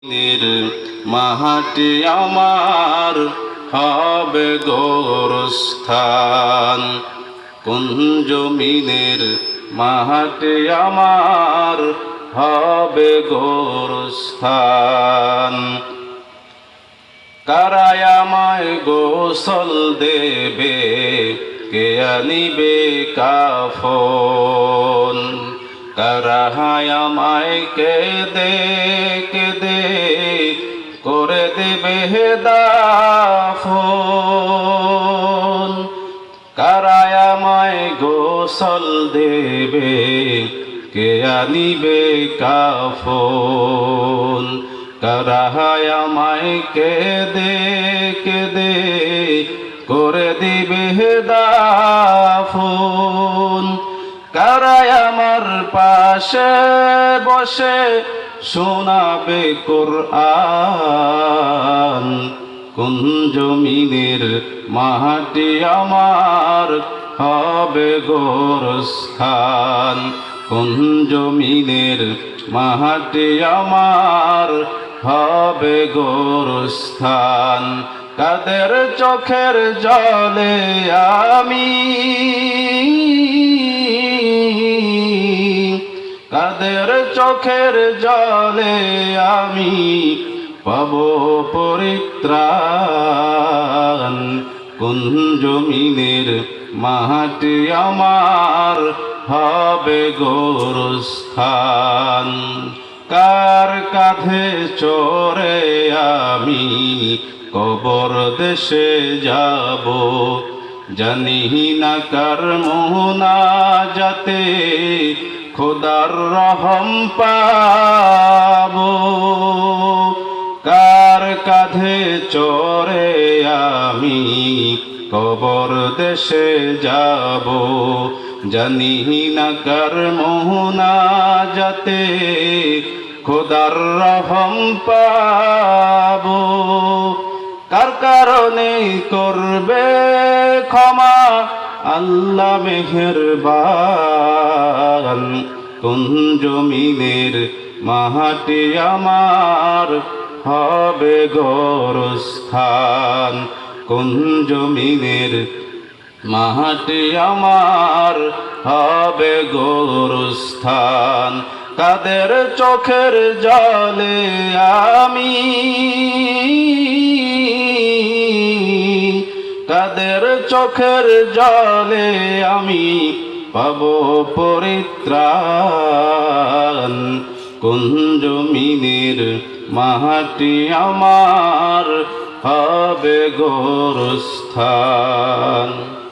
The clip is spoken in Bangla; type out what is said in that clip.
নীর মাহাটি আমার হবে গোরস্থান। কোন জমিনের মাহাটি আমার হবে গোরস্থান। কারায় আমায় গোসল দেবে, কে আনিবে কাফন। কারায় আমায় কেঁদে কেঁদে করে দেবে দাফন। কারায় আমায় গোসল দেবে, কে আনিবে কাফন। কারায় আমায় কেঁদে কেঁদে করে দিবে দাফন। কারায় আমার পাশে বসে শোনাবে কোরআন। কোন জমিনের মাটি আমার হবে গোরস্থান। কোন জমিনের মাটি আমার হবে গোরস্থান। কাদের চোখের জলে আমি, কাদের চোখের জলে আমি পাব পরিত্রাণ। কোন জমিনের মাটি আমার হবে গোরস্থান। কার কাঁধে চড়ে আমি কবর দেশে যাব, জানি না কার মুনাজাতে খোদার রহম পাব। কার কাঁধে চড়ে আমি কবর দেশে যাব, জানি না কার মুনাজাতে খোদার রহম পাব। কার কারণে করবে ক্ষমা আল্লাহ মেহেরবান। কোন জমিনের মাটি আমার হবে গোরস্থান। কোন জমিনের মাটি আমার হবে গোরস্থান। কাদের চোখের জলে আমি, কাদের চোখের জলে আমি পাব পরিত্রাণ। কোন জমিনের মাটি আমার হবে গোরস্থান।